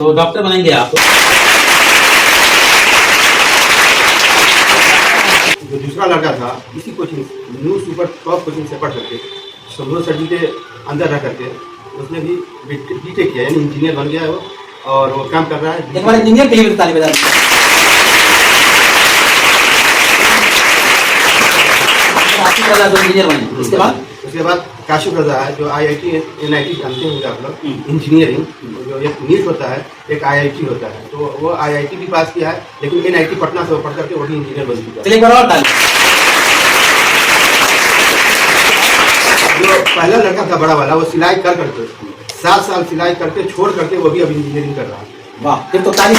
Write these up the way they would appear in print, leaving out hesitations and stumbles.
तो डॉक्टर बनेंगे आप। जो दूसरा लड़का था इसी coaching new super top coaching से पढ़ करके संभव सर्जी के अंदर रह करके उसने भी बीटेक किया, यानी इंजीनियर बन गया है वो, और वो काम कर रहा है। एक बार इंजीनियर के लिए ताली बजा इंजीनियर बने। उसके बाद काशिफ रजा है जो IIT NIT जानते होंगे आप लोग, इंजीनियरिंग जो एक नीट होता है एक IIT होता है, तो वो IIT भी पास किया है, लेकिन NIT पटना से वो पढ़ करके वही इंजीनियर बन चुका है। चलिए एक बार और ताली। जो पहला लड़का था बड़ा वाला वो सिलाई कर करके 7 साल सिलाई करके छोड़ करके वो भी अब इंजीनियरिंग कर रहा है। वाह, फिर तो ताली।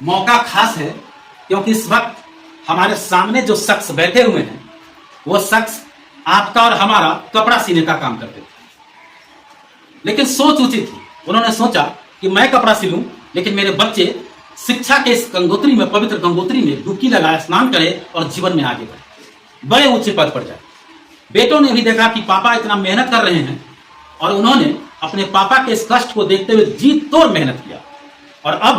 मौका खास है क्योंकि इस वक्त हमारे सामने जो शख्स बैठे हुए हैं वो शख्स आपका और हमारा कपड़ा सीने का काम करते थे, लेकिन सोच ऊंची थी। उन्होंने सोचा कि मैं कपड़ा सिलूं, लेकिन मेरे बच्चे शिक्षा के इस गंगोत्री में, पवित्र गंगोत्री में डुबकी लगाए, स्नान करे और जीवन में आगे बढ़े, बड़े ऊंचे पद पर जाए। बेटों ने भी देखा कि पापा इतना मेहनत कर रहे हैं और उन्होंने अपने पापा के इस कष्ट को देखते हुए जी तोड़ मेहनत किया और अब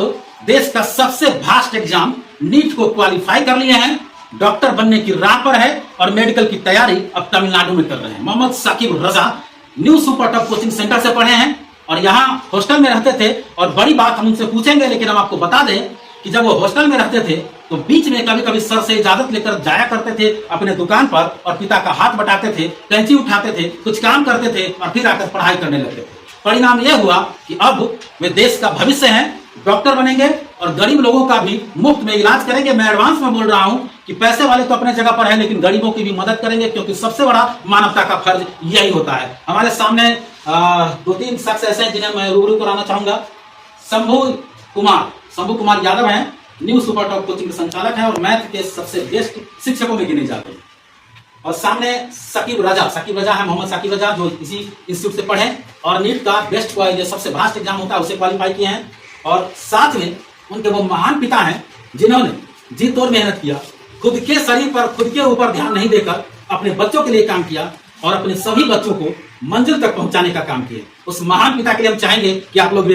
देश का सबसे भास्ट एग्जाम नीट को क्वालिफाई कर लिए हैं, डॉक्टर बनने की राह पर है और मेडिकल की तैयारी अब तमिलनाडु में कर रहे हैं। Mohammad Saqib Raza new super top coaching centre से पढ़े हैं और यहाँ हॉस्टल में रहते थे। और बड़ी बात हम उनसे पूछेंगे, लेकिन हम आपको बता दें कि जब वो हॉस्टल में रहते थे तो बीच में कभी कभी सर से इजाजत लेकर जाया करते थे अपने दुकान पर और पिता का हाथ बटाते थे, कैंची उठाते थे, कुछ काम करते थे और फिर आकर पढ़ाई करने लगते थे। परिणाम यह हुआ कि अब वे देश का भविष्य हैं, डॉक्टर बनेंगे और गरीब लोगों का भी मुफ्त में इलाज करेंगे। मैं एडवांस में बोल रहा हूं कि पैसे वाले तो अपने जगह पर है, लेकिन गरीबों की भी मदद करेंगे, क्योंकि सबसे बड़ा मानवता का फर्ज यही होता है। हमारे सामने 2-3 शख्स ऐसे हैं जिन्हें मैं रूबरू कराना चाहूंगा। शंभू कुमार यादव हैं, न्यू सुपर टॉप कोचिंग के संचालक हैं और मैथ के सबसे बेस्ट शिक्षकों में गिने जाते हैं। और सामने साकिब रजा है, मोहम्मद साकिब रजा, जो इसी इंस्टीट्यूट से पढ़े और नीट का बेस्ट जो सबसे भास्ट एग्जाम होता है उसे क्वालिफाई किए हैं। और साथ में उनके वो महान पिता हैं जिन्होंने जी तोड़ मेहनत किया, खुद के शरीर पर, खुद के ऊपर ध्यान नहीं देकर अपने बच्चों के लिए काम किया और अपने सभी बच्चों को मंजिल तक पहुंचाने का काम किया। उस महान पिता के लिए हम चाहेंगे कि आप लोग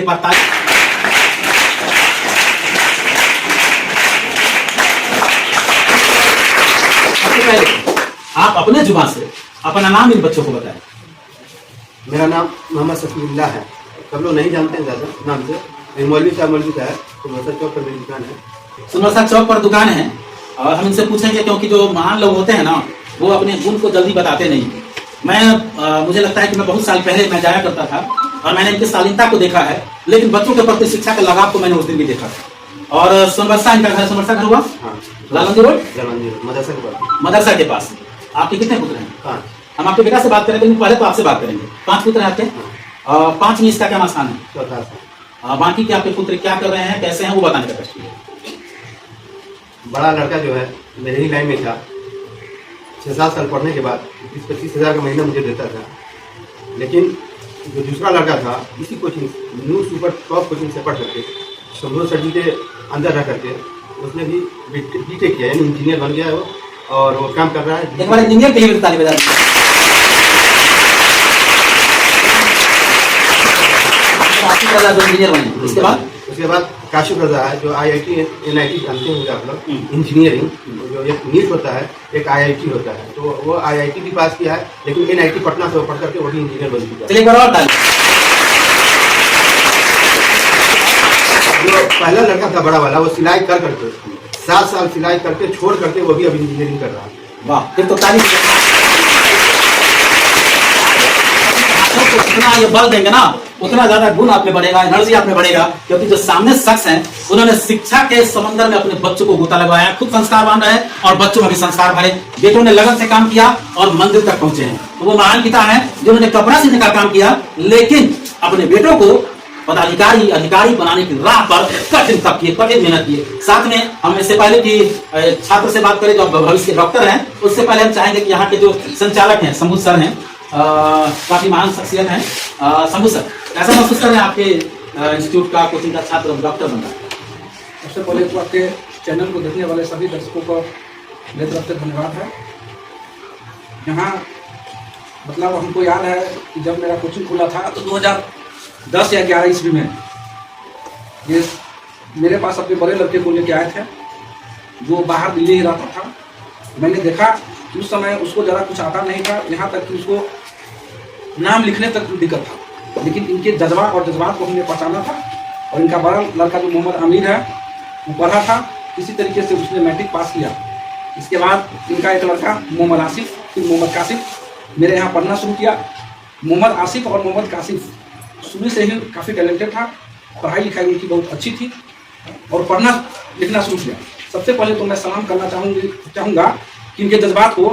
आप अपने जुबान से अपना नाम इन बच्चों को बताएं। मेरा नाम मोहम्मद सफीउल्लाह है, सब लोग नहीं जानते हैं ज्यादा नाम से। मौलवी का है, सुनवरसा चौक पर मेरी दुकान है। सुनवरसा चौक पर दुकान है और हम इनसे पूछेंगे, क्योंकि जो महान लोग होते हैं ना वो अपने गुण को जल्दी बताते नहीं। मुझे लगता है कि मैं बहुत साल पहले मैं जाया करता था और मैंने इनकी शालीनता को देखा है, लेकिन बच्चों के प्रति शिक्षा के लगाव को मैंने उस दिन भी देखा था। और सुनवरसा इनका घर, सुनवरसा घर हुआ लालंदी रोड मदरसा के पास। आपके कितने पुत्र हैं? 5। हम आपके बेटा से बात करेंगे, लेकिन पहले तो आपसे बात करेंगे। 5 पुत्र हैं आपके? 5 में इसका क्या स्थान है? चौथा। बाकी के आपके पुत्र क्या कर रहे हैं, कैसे हैं, वो बताने का कष्ट है। बड़ा लड़का जो है मेरे ही लाइन में था, 6-7 साल पढ़ने के बाद 20-25 हज़ार का महीना मुझे देता था। लेकिन जो दूसरा लड़का था इसी coaching new super top coaching से पढ़ करके संभव सर्जी के अंदर रह करके उसने भी बीटेक किया, यानी इंजीनियर बन गया है वो, और वो काम कर रहा है। एक बार इंजीनियर के लिए ताली बजा इंजीनियर बने। उसके बाद काशिफ रजा है जो IIT NIT जानते होंगे आप लोग, इंजीनियरिंग जो एक नीट होता है एक IIT होता है, तो वो IIT भी पास किया है, लेकिन NIT पटना से वो पढ़ करके वही इंजीनियर बन चुका है। चलिए एक बार और ताली। जो पहला लड़का था बड़ा वाला वो सिलाई कर करके 7 साल सिलाई करके छोड़ करके वो भी अब इंजीनियरिंग कर रहा है। वाह, फिर तो ताली। जितना ये बल देंगे ना उतना ज्यादा गुण आप में बढ़ेगा, एनर्जी आप में बढ़ेगा, क्योंकि जो सामने शख्स हैं उन्होंने शिक्षा के समंदर में अपने बच्चों को गोता लगवाया, खुद संस्कारवान रहे और बच्चों में भी संस्कार भरे। बेटों ने लगन से काम किया और मंजिल तक पहुंचे हैं। तो वो महान पिता हैं जिन्होंने कपड़ा सीने का काम किया, लेकिन अपने बेटों को पदाधिकारी अधिकारी बनाने की राह पर कठिन मेहनत किए। साथ में हम इससे पहले कि छात्र से बात करें जो भविष्य के डॉक्टर हैं, उससे पहले हम चाहेंगे कि यहाँ के जो संचालक हैं शंभू सर हैं, काफी महान शख्सियत हैं। शंभू सर, कैसा महसूस कर रहे हैं आपके इंस्टीट्यूट का कोचिंग का छात्र डॉक्टर बन रहा है? सबसे पहले तो आपके चैनल को देखने वाले सभी दर्शकों को मेरी तरफ से धन्यवाद है। यहाँ मतलब हमको याद है कि जब मेरा कोचिंग खुला था तो 10 या 11 ईस्वी में ये मेरे पास अपने बड़े लड़के को लेके आए थे, जो बाहर दिल्ली ही रहता था। मैंने देखा कि उस समय उसको ज़रा कुछ आता नहीं था, यहाँ तक कि उसको नाम लिखने तक दिक्कत था, लेकिन इनके जज्बात और जज्बात को हमने पहचाना था। और इनका बड़ा लड़का जो मोहम्मद अमीर है, वो पढ़ा था, किसी तरीके से उसने मैट्रिक पास किया। इसके बाद इनका एक लड़का मोहम्मद आसिफ, फिर मोहम्मद कासिफ मेरे यहाँ पढ़ना शुरू किया। मोहम्मद आसिफ और मोहम्मद कासिफ शुरू से ही काफ़ी टैलेंटेड था, पढ़ाई लिखाई उनकी बहुत अच्छी थी और पढ़ना लिखना शुरू किया। सबसे पहले तो मैं सलाम करना चाहूँगा कि इनके जज्बात को,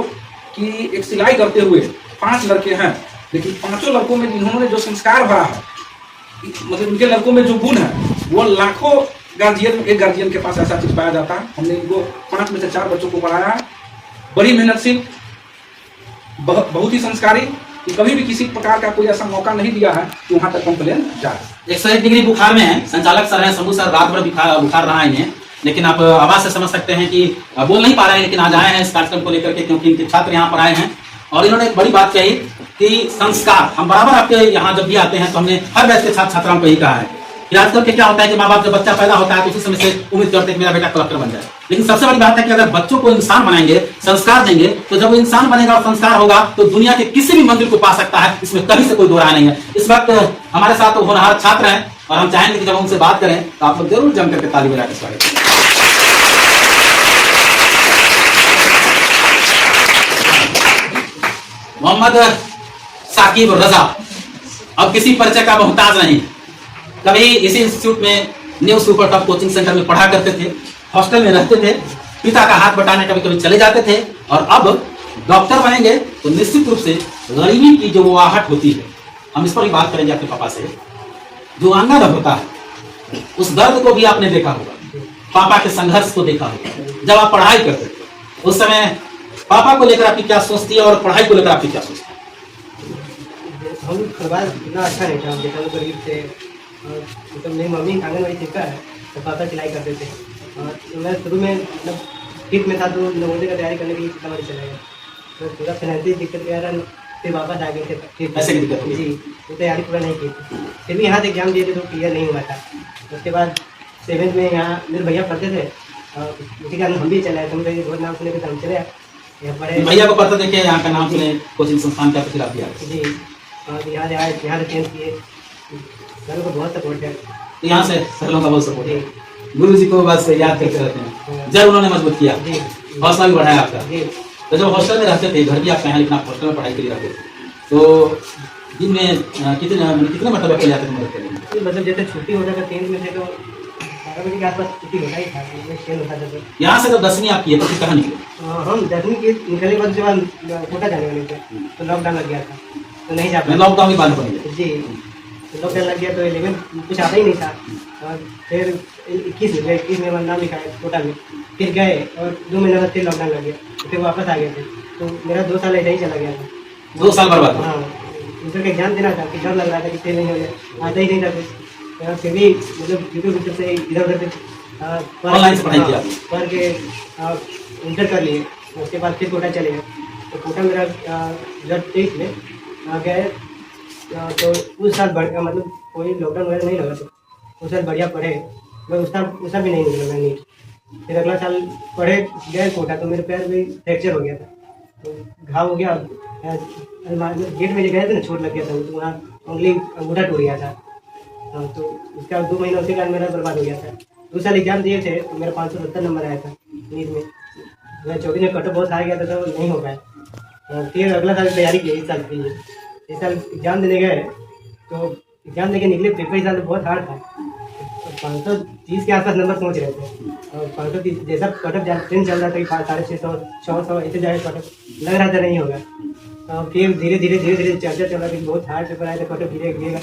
कि एक सिलाई करते हुए 5 लड़के हैं, लेकिन 5 लड़कों में इन्होंने जो संस्कार भरा है, मतलब इनके लड़कों में जो गुण है, वो लाखों एक गार्जियन के पास ऐसा चीज पाया जाता है। हमने इनको 5 में से 4 बच्चों को पढ़ाया है। बड़ी मेहनतशील, बहुत ही संस्कारी, कि कभी भी किसी प्रकार का कोई ऐसा मौका नहीं दिया है कि वहां तक कंप्लेन जाए। 101 डिग्री बुखार में है, संचालक सर हैं शंभू सर, रात भर बुखार रहा है इन्हें, लेकिन आप आवाज से समझ सकते हैं कि बोल नहीं पा रहे हैं, लेकिन आज आए हैं इस कार्यक्रम को लेकर के, क्योंकि इनके छात्र यहाँ पर आए हैं। और इन्होंने एक बड़ी बात कही कि संस्कार, हम बराबर आपके यहाँ जब भी आते हैं तो हमने हर बैच के छात्र छात्राओं को यही कहा है कि आजकल के क्या होता है कि माँ बाप जब बच्चा पैदा होता है तो उसी समय से उम्मीद करते हैं कि मेरा बेटा कलेक्टर बन जाए। लेकिन सबसे बड़ी बात है कि अगर बच्चों को इंसान बनाएंगे, संस्कार देंगे, तो जब वो इंसान बनेगा और संस्कार होगा तो दुनिया के किसी भी मंदिर को पा सकता है, इसमें कहीं से कोई दो राय नहीं है। इस वक्त हमारे साथ होनहार छात्र हैं और हम चाहेंगे कि जब उनसे बात करें तो आप लोग जरूर जम करके ताली बजा के स्वागत करें। मोहम्मद साकिब रजा अब किसी परिचय का मोहताज नहीं। कभी इसी इंस्टीट्यूट में new super top coaching centre में पढ़ा करते थे, हॉस्टल में रहते थे, पिता का हाथ बटाने कभी कभी चले जाते थे, और अब डॉक्टर बनेंगे तो निश्चित रूप से गरीबी की जो वो आहट होती है, हम इस पर भी बात करेंगे अपने पापा से। जो आंगन होता है उस दर्द को भी आपने देखा होगा, पापा के संघर्ष को देखा होगा। जब आप पढ़ाई करते थे उस समय पापा को लेकर आपकी क्या सोच थी और पढ़ाई को लेकर आपकी क्या सोच थी? हम परिवार इतना अच्छा नहीं था, हम बेटा लोग गरीब थे। मतलब मेरी मम्मी आंगनबाड़ी सेविका है, तो पापा सिलाई करते थे। और मैं शुरू में मतलब 5th में था तो नवोदय का तैयारी करने के लिए सीतामढ़ी चला गया, तो पूरा फाइनेंशियल दिक्कत के कारण फिर वापस आ गए थे। ऐसे की दिक्कत हुई? जी, तो तैयारी पूरा नहीं की थी। फिर भी यहाँ से एग्जाम दिए थे तो क्लियर नहीं हुआ था। उसके बाद 7th में यहाँ मेरे भैया पढ़ते थे, उसी कारण हम भी चले आए। तुम कहीं बहुत नाम सुने थे, हम चले आए पढ़े। भैया को पता देखिए यहाँ का नाम सुने, कोचिंग संस्थान का फिर आप दिया जी, और यहाँ से आए, यहाँ से 10th किए। सर को बहुत सपोर्ट है, यहाँ से सरलों का बहुत सपोर्ट है। जी गुरु जी को बस याद करते रहते हैं, जब उन्होंने मजबूत किया, जी हौसला भी बढ़ाया आपका। जी। तो जब हॉस्टल में रहते थे, घर भी आपके यहाँ, लेकिन आप हॉस्टल में पढ़ाई के लिए रहते थे, तो दिन में कितने मतलब चले जाते थे मदद करने में? मतलब जैसे छुट्टी होता था 10th में थे तो 12 बजे के आसपास छुट्टी होता ही था, खेल होता था। तो यहाँ से जब 10वीं आप किए तो फिर कहाँ निकले? हम 10वीं के निकलने के बाद उसके बाद कोटा जाने वाले थे, तो लॉकडाउन लग गया था, तो नहीं जा पाए। लॉकडाउन ही बंद पड़ गया। जी, तो लॉकडाउन लग गया तो 11 कुछ आता ही नहीं था। और फिर 21 में नाम लिखाया कोटा में, फिर गए और 2 महीने बाद फिर लॉकडाउन लग गया, तो फिर वापस आ गए थे। तो मेरा 2 साल ऐसा ही चला गया था। 2 साल बर्बाद हुआ। हाँ, इंटर का एग्जाम देना था, फिर डर लग रहा था कि फेल नहीं हो जाए, आता ही नहीं था कुछ। और फिर भी मतलब यूट्यूब से इधर उधर से ऑनलाइन से पढ़ाई किया? पढ़ के इंटर कर लिए। उसके बाद फिर कोटा चले गए, तो कोटा मेरा 2023 में गए। तो उस साल मतलब कोई लॉकडाउन वगैरह नहीं लगा, तो उस साल बढ़िया पढ़े। मैं उस साल भी नहीं निकला मैं नीट। फिर अगला साल पढ़े गए कोटा, तो मेरे पैर में फ्रैक्चर हो गया था, तो घाव हो गया। गेट में जो गए थे ना, चोट लग गया था, तो वहाँ उंगली अंगूठा टूट गया था। हाँ, तो उसका 2 महीना उसी कारण मेरा बर्बाद हो गया था। 2 साल एग्जाम दिए थे तो मेरा 570 नंबर आया था नीट में। 2024 में कटअप बहुत आ गया था तो नहीं हो पाया। फिर अगला साल तैयारी की इस साल के लिए। इस साल एग्जाम देने गए, तो एग्जाम देके निकले, पेपर इस साल बहुत हार्ड था। 530 के आसपास नंबर पहुँच रहे थे, और 530 जैसा कटअप ट्रेन चल रहा था कि 650 600 ऐसे जाए कटअप, लग रहा था नहीं होगा। फिर धीरे धीरे चर्चा चला कि बहुत हार्ड पेपर आया था, कटअप गिरेगा।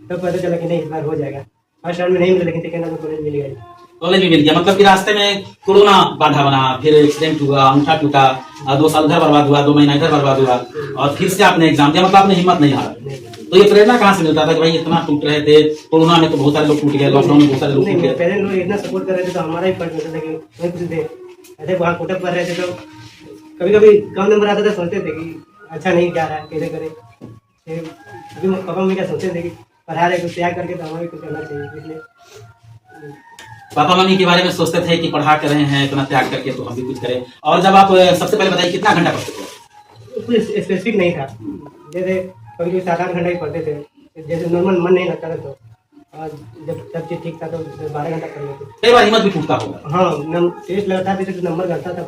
तब पता चला कि नहीं, इस बार हो जाएगा। फर्स्ट राउंड में नहीं मिला, लेकिन सेकेंड राउंड में कॉलेज मिल गया। कॉलेज भी मिल गया, मतलब कि रास्ते में कोरोना बाधा बना, फिर एक्सीडेंट हुआ, अंगूठा टूटा, 2 साल उधर बर्बाद हुआ, 2 महीना इधर बर्बाद हुआ, और फिर से आपने एग्जाम दिया। मतलब आपने हिम्मत नहीं हारा। तो ये प्रेरणा कहाँ से मिलता था कि भाई इतना टूट रहे थे, कोरोना में तो बहुत सारे लोग टूट गए, लॉकडाउन में बहुत सारे लोग टूट गए। पहले लोग इतना सपोर्ट कर रहे थे तो हमारा ही फर्क होता था कि नहीं कुछ दे। ऐसे वहाँ कोटअप कर रहे थे तो कभी कभी कम नंबर आता था, सोचते थे कि अच्छा नहीं जा रहा है, कैसे करें। फिर अभी पापा मम्मी क्या सोचते थे कि पढ़ा रहे कुछ त्याग करके, तो हमें भी कुछ करना चाहिए। इसलिए पापा मम्मी के बारे में सोचते थे कि पढ़ा कर रहे हैं इतना त्याग करके, तो हम भी कुछ करें। और जब आप सबसे पहले बताइए कितना घंटा पढ़ते थे? कुछ स्पेसिफिक नहीं था, जैसे कभी 7-8 घंटा ही पढ़ते थे, जैसे नॉर्मल मन नहीं लगता था तो, और जब सब चीज ठीक था तो 12 घंटा पढ़ लेते। कई बार हिम्मत भी टूटता होगा। हाँ, टेस्ट लगता था तो नंबर घटता था,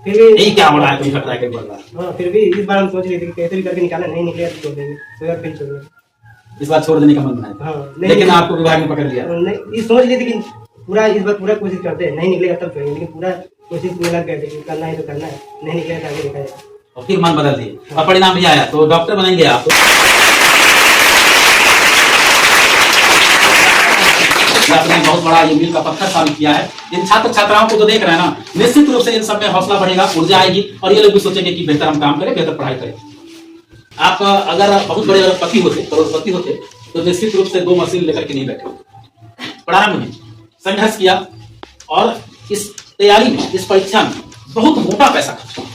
फिर भी यही क्या हो रहा है, कोई घट रहा है, कई बढ़ रहा है। हाँ, फिर भी इस बार हम सोच रहे थे कि कैसे भी करके निकाला, नहीं निकलेगा तो छोड़ देंगे, तो यार फिर छोड़ देंगे। इस बार छोड़ देने का मन बनाया था। हाँ, लेकिन आपको विभाग में पकड़ लिया। नहीं, ये सोच लिए थे कि पूरा इस बार पूरा कोशिश करते हैं, नहीं निकलेगा तब छोड़ेंगे, लेकिन पूरा कोशिश में लग गए थे कि करना है तो करना है, नहीं निकलेगा तो आगे देखा जाएगा। और फिर मन बदल दिए और परिणाम भी आया, तो डॉक्टर बनेंगे आप। आपने बहुत बड़ा ये मील का पत्थर साबित किया है। इन छात्र छात्राओं को जो देख रहे हैं ना, निश्चित रूप से इन सब में हौसला बढ़ेगा, ऊर्जा आएगी, और ये लोग भी सोचेंगे कि बेहतर हम काम करें, बेहतर पढ़ाई करें। आप अगर बहुत बड़े अरबपति होते, करोड़पति होते, तो निश्चित रूप से 2 मशीन लेकर के नहीं बैठे। प्रारंभ में संघर्ष किया, और इस तैयारी में, इस परीक्षा में बहुत मोटा पैसा खर्च हुआ।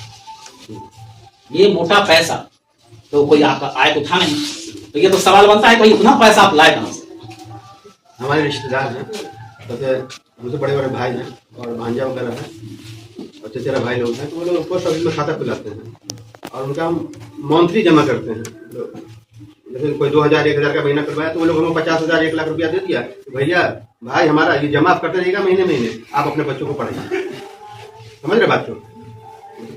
ये मोटा पैसा तो कोई आपका आय तो था नहीं, तो ये तो सवाल बनता है, कोई इतना पैसा आप लाए कहां से? हमारे रिश्तेदार हैं, जैसे हमसे बड़े बड़े भाई हैं और भांजा वगैरह हैं और चचेरा भाई लोग हैं, तो वो लोग पोस्ट ऑफिस में खाता खुलाते हैं और उनका हम मंथली जमा करते हैं। जैसे कोई 2000 1000 का महीना करवाया तो वो लोग हमें 50,000 1 लाख रुपया दे दिया, तो भैया भाई हमारा ये जमा आप करते रहिएगा महीने महीने, आप अपने बच्चों को पढ़ाइए। समझ रहे बात?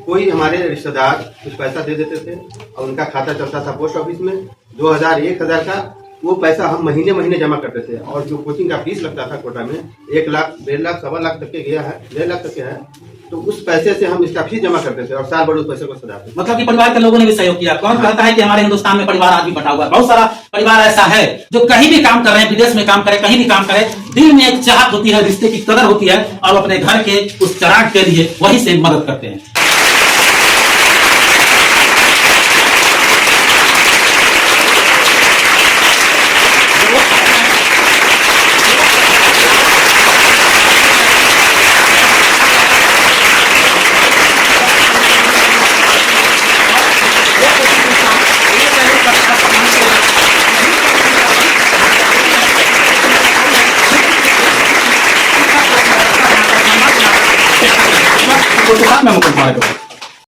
कोई हमारे रिश्तेदार कुछ पैसा दे देते थे और उनका खाता चलता था पोस्ट ऑफिस में, 2000 1000 का वो पैसा हम महीने महीने जमा करते थे। और जो कोचिंग का फीस लगता था कोटा में 1 लाख 1.5 लाख 1.25 लाख तक के गया है, 1.5 लाख तक के है, तो उस पैसे से हम इसका फीस जमा करते थे और साल भर उस पैसे को सजाते थे। मतलब कि परिवार के लोगों ने भी सहयोग किया। कौन कहता है कि हमारे हिंदुस्तान में परिवार आज भी बटा हुआ है? बहुत सारा परिवार ऐसा है जो कहीं भी काम कर रहे हैं, विदेश में काम करें, कहीं भी काम करें, दिल में एक चाहत होती है, रिश्ते की कदर होती है, और अपने घर के उस चराग के लिए वही से मदद करते हैं। तो साथ में मुकुट मारे